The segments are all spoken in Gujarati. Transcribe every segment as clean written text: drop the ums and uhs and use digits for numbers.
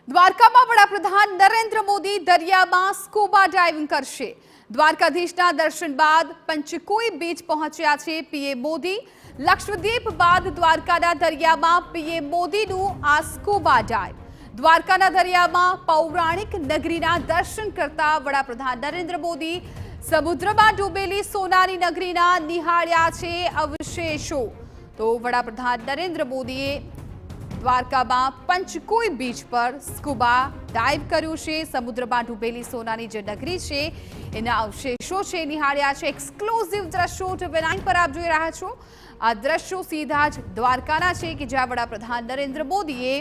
દ્વારકામાં વડાપ્રધાન નરેન્દ્ર મોદી દરિયામાં સ્કૂબા ડાઇવિંગ કરશે। દ્વારકાધીશના દર્શન બાદ પંચકોઈ બીચ પહોંચ્યા છે પીએમ મોદી। લક્ષદ્વીપ બાદ દ્વારકાના દરિયામાં પીએમ મોદીનું આ સ્કૂબા ડાઇવ। દ્વારકાના દરિયામાં પૌરાણિક નગરીના દર્શન કરતા વડાપ્રધાન નરેન્દ્ર મોદી સમુદ્રમાં ડૂબેલી સોનાની નગરીના નિહાળ્યા છે અવશેષો। તો વડાપ્રધાન નરેન્દ્ર મોદીએ દ્વારકામાં પંચકોઈ બીચ પર સ્કૂબા ડાઇવ કર્યું છે। સમુદ્રમાં ડૂબેલી સોનાની જે નગરી છે એના અવશેષો છે નિહાળ્યા છે। એક્સક્લુઝિવ દ્રશ્યો TV9 પર આપ જોઈ રહ્યા છો। આ દ્રશ્યો સીધા જ દ્વારકાના છે કે જ્યાં વડાપ્રધાન નરેન્દ્ર મોદીએ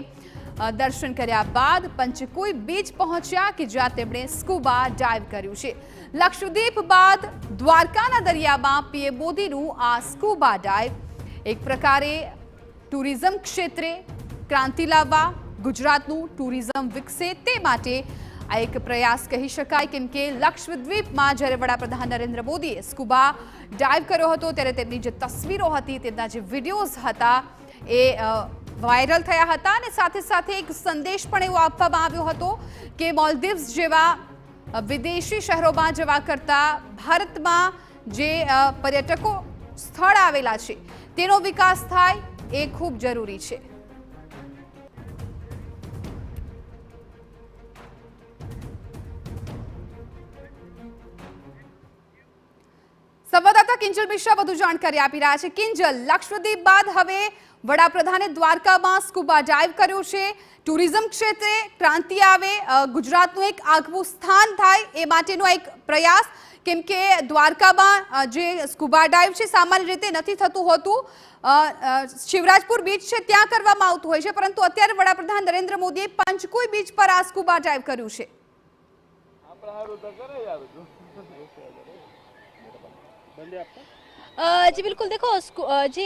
દર્શન કર્યા બાદ પંચકોઈ બીચ પહોંચ્યા કે જ્યાં તેમણે સ્કૂબા ડાઇવ કર્યું છે। લક્ષદ્વીપ બાદ દ્વારકાના દરિયામાં પીએમ મોદીનું આ સ્કૂબા ડાઇવ એક પ્રકારે ટુરિઝમ ક્ષેત્રે ક્રાંતિ લાવવા, ગુજરાતનું ટુરિઝમ વિકસે તે માટે આ એક પ્રયાસ કહી શકાય। કેમ કે લક્ષદ્વીપમાં જ્યારે વડાપ્રધાન નરેન્દ્ર મોદીએ સ્કૂબા ડાઇવ કર્યો હતો ત્યારે તેમની જે તસવીરો હતી, તેમના જે વિડીયોઝ હતા એ વાયરલ થયા હતા અને સાથે સાથે એક સંદેશ પણ એવો આપવામાં આવ્યો હતો કે મોલ્દીવ્સ જેવા વિદેશી શહેરોમાં જવા કરતાં ભારતમાં જે પર્યટકો સ્થળ આવેલા છે તેનો વિકાસ થાય એ ખૂબ જરૂરી છે। સંવાદદાતા કિંજલ મિશ્રા વધુ જાણકારી આપી રહ્યા છે। કિંજલ, લક્ષદ્વીપ બાદ હવે વડાપ્રધાને દ્વારકામાં સ્કૂબા ડાઇવ કર્યું છે। ટુરિઝમ ક્ષેત્રે ક્રાંતિ આવે, ગુજરાતનું એક આગવું સ્થાન થાય એ માટેનો એક પ્રયાસ। કેમ કે દ્વારકામાં જે સ્કૂબા ડાઇવ છે સામાન્ય રીતે નથી થતું હોતું। શિવરાજપુર બીચ છે ત્યાં કરવામાં આવતું હોય છે, પરંતુ અત્યારે વડાપ્રધાન નરેન્દ્ર મોદીએ પંચકોઈ બીચ પર આ સ્કૂબા ડાઇવ કર્યું છે। जी बिल्कुल, देखो जे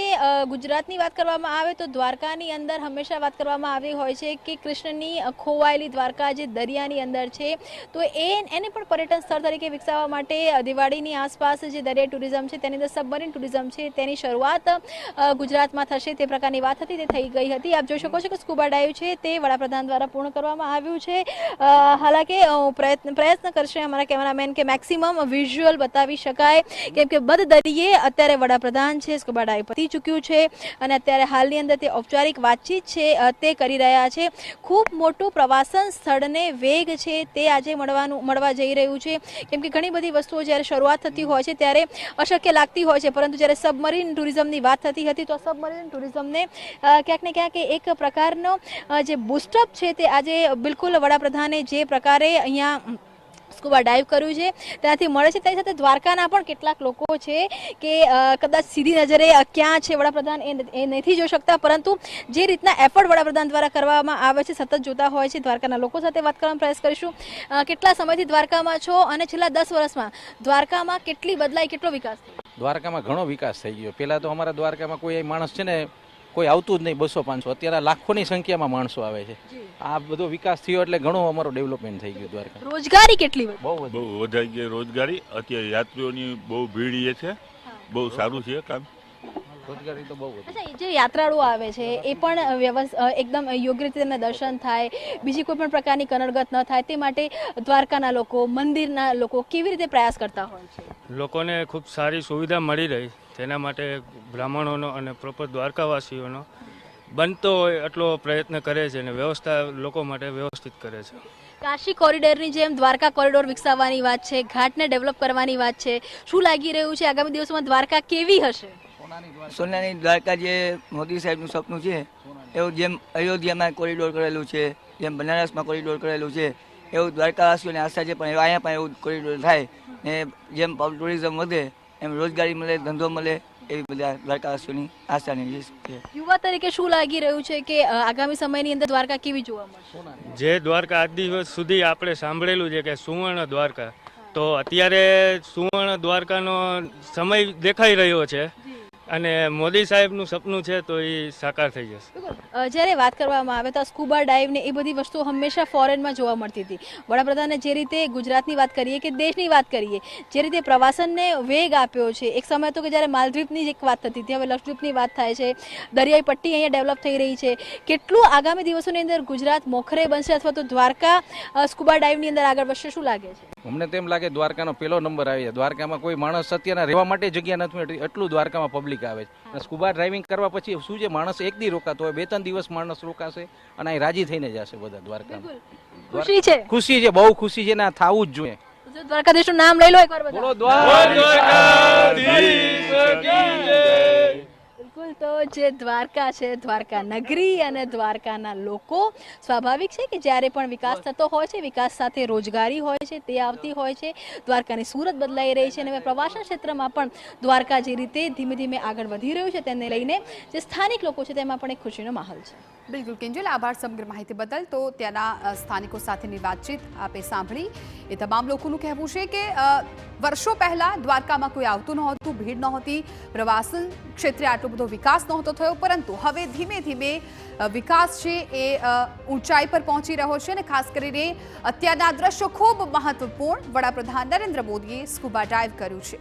गुजरातनी बात करवामां आवे तो द्वारकानी अंदर हमेशा बात करवामां आवी होय छे कि कृष्णनी खोवायेली द्वारका जे दरियानी अंदर छे तो एने पण पर्यटन स्थळ तरीके विकसाववा माटे दिवाळीनी आसपास जे दरियाई टूरिझम छे तेनी अंदर सबमरीन टूरिझम छे तेनी शरूआत गुजरातमां थशे ते प्रकारनी वात हती ते थई गई हती। आप जोई शको छो कि स्कूबा डाइव छे ते वडाप्रधान द्वारा पूर्ण करवामां आव्युं छे। हालांकि प्रयत्न करशे अमारा केमेरामेन के मैक्सिमम विज्युअल बतावी शकाय, केम के बध दरिये અત્યારે વડાપ્રધાન છે સ્કૂબા ડાઇવ પતી ચૂક્યું છે અને અત્યારે હાલની અંદર તે ઔપચારિક વાતચીત છે તે કરી રહ્યા છે। ખૂબ મોટું પ્રવાસન સ્થળને વેગ છે તે આજે મળવા જઈ રહ્યું છે। કેમ કે ઘણી બધી વસ્તુઓ જ્યારે શરૂઆત થતી હોય છે ત્યારે અશક્ય લાગતી હોય છે, પરંતુ જ્યારે સબમરીન ટુરિઝમની વાત થતી હતી તો સબમરીન ટુરિઝમને ક્યાંક ને ક્યાંક એક પ્રકારનો જે બૂસ્ટઅપ છે તે આજે બિલકુલ વડાપ્રધાને જે પ્રકારે અહીંયા સ્કૂબા ડાઇવ કર્યું છે ત્યાંથી મળે છે। તેની સાથે દ્વારકાના પણ કેટલાક લોકો છે કે કદાચ સીધી નજરે ક્યાં છે વડાપ્રધાન એ નથી જોઈ શકતા, પરંતુ જે રીતના એફર્ટ વડાપ્રધાન દ્વારા કરવામાં આવે છે સતત જોતા હોય છે। દ્વારકાના લોકો સાથે વાત કરવાનો પ્રયાસ કરીશું। કેટલા સમયથી દ્વારકામાં છો અને છેલ્લા 10 વર્ષમાં દ્વારકામાં કેટલી બદલાઈ, કેટલો વિકાસ થયો? દ્વારકામાં ઘણો વિકાસ થઈ ગયો। પહેલાં તો અમારા દ્વારકામાં કોઈ માણસ છે ને કોઈ આવતું જ નહીં, 200-500, અત્યારે લાખોની સંખ્યામાં માણસો આવે છે। આ બધો વિકાસ થયો એટલે ઘણો અમારો ડેવલપમેન્ટ થઈ ગયું દ્વારકા। રોજગારી કેટલી બહુ વધારી ગઈ રોજગારી। અત્યારે યાત્રીઓની બહુ ભીડ છે, બહુ સારું છે કામ। રોજગારી તો બહુ અચ્છા, જે યાત્રાળુઓ આવે છે એ પણ એકદમ યોગ્ય રીતે તેમને દર્શન થાય, બીજી કોઈ પણ પ્રકારની કનડગત ન થાય તે માટે દ્વારકાના લોકો, મંદિરના લોકો કેવી રીતે પ્રયાસ કરતા હોય છે? લોકોને ખૂબ સારી સુવિધા મળી રહી તેના માટે બ્રાહ્મણોનો અને પ્રોપર દ્વારકાવાસીઓનો બનતો હોય એટલો પ્રયત્ન કરે છે અને વ્યવસ્થા લોકો માટે વ્યવસ્થિત કરે છે। કાશી કોરિડોરની જેમ દ્વારકા કોરિડોર વિકસાવવાની વાત છે, ઘાટને ડેવલપ કરવાની વાત છે। શું લાગી રહ્યું છે આગામી દિવસોમાં દ્વારકા કેવી હશે? સોનાની દ્વારકા જે મોદી સાહેબનું સપનું છે એવું જેમ અયોધ્યામાં કોરિડોર કરેલું છે, જેમ બનારસમાં કોરિડોર કરેલું છે, એવું દ્વારકાવાસીઓને આશા છે પણ અહીંયા પણ એવું કોરિડોર થાય ને જેમ ટુરિઝમ વધે એમ રોજગારી મળે, ધંધો મળે, એવી બધા દ્વારકાવાસીઓની આશાની છે। યુવા તરીકે શું લાગી રહ્યું છે કે આગામી સમયની અંદર દ્વારકા કેવી જોવા મળશે? જે દ્વારકા આજ દિવસ સુધી આપણે સાંભળેલું છે કે સુવર્ણ દ્વારકા, તો અત્યારે સુવર્ણ દ્વારકાનો સમય દેખાઈ રહ્યો છે અને મોદી સાહેબનું સપનું છે તો એ સાકાર થઈ જશે. જ્યારે વાત કરવામાં આવે તો સ્કૂબા ડાઇવ ને એ બધી વસ્તુઓ હંમેશા ફોરેનમાં જોવા મળતી હતી. વડાપ્રધાને જે રીતે ગુજરાતની વાત કરીએ કે દેશની વાત કરીએ, જે રીતે પ્રવાસનને વેગ આપ્યો છે, એક સમય તો કે જ્યારે માલદીવની જ એક વાત થતી હતી, હવે લક્ષદ્વીપની વાત થાય છે, દરિયાઈ પટ્ટી અહીંયા ડેવલપ થઈ રહી છે. કેટલું આગામી દિવસોની અંદર ગુજરાત મોખરે બનશે અથવા તો દ્વારકા સ્કૂબા ડાઇવની અંદર આગળ વધશે, શું લાગે છે? અમને તેમ લાગે દ્વારકાનો પહેલો નંબર આવી જાય. દ્વારકામાં કોઈ માણસ અત્યારના રહેવા માટે જગ્યા નથી મળતી, એટલું દ્વારકામાં પબ્લિક આવે છે. સ્કૂબા ડ્રાઇવિંગ કરવા પછી શું છે, માણસ એક દી રોકાતો હોય, 2-3 દિવસ માણસ રોકાશે અને અહીં રાજી થઈને જશે બધા દ્વારકામાં. ખુશી છે, ખુશી છે, બહુ ખુશી છે ને આ થવું જ જોઈએ. તો દ્વારકાધીશનું નામ લઈ લો એકવાર બધા. બોલો દ્વારકાધીશ. બિલકુલ, તો જે દ્વારકા છે, દ્વારકા નગરી અને દ્વારકાના લોકો, સ્વાભાવિક છે કે જ્યારે પણ વિકાસ થતો હોય છે, વિકાસ સાથે રોજગારી હોય છે, તે આવતી હોય છે. દ્વારકાની સુરત બદલાઈ રહી છે અને હવે પ્રવાસન ક્ષેત્રમાં પણ દ્વારકા જે રીતે ધીમે ધીમે આગળ વધી રહ્યું છે તેને લઈને જે સ્થાનિક લોકો છે તેમાં પણ એક ખુશીનો માહોલ છે. બિલકુલ કિંજલ, આભાર સમગ્ર માહિતી બદલ. તો ત્યાંના સ્થાનિકો સાથેની વાતચીત આપે સાંભળી. એ તમામ લોકોનું કહેવું છે કે વર્ષો પહેલા દ્વારકામાં કોઈ આવતું નહોતું, ભીડ નહોતી, પ્રવાસન ક્ષેત્રે આટલો બધો વિકાસ નહોતો થયો, પરંતુ હવે ધીમે ધીમે વિકાસ છે એ ઊંચાઈ પર પહોંચી રહ્યો છે અને ખાસ કરીને અત્યારના દ્રશ્યો ખૂબ મહત્વપૂર્ણ. વડાપ્રધાન નરેન્દ્ર મોદીએ સ્કૂબા ડાઇવ કર્યું છે.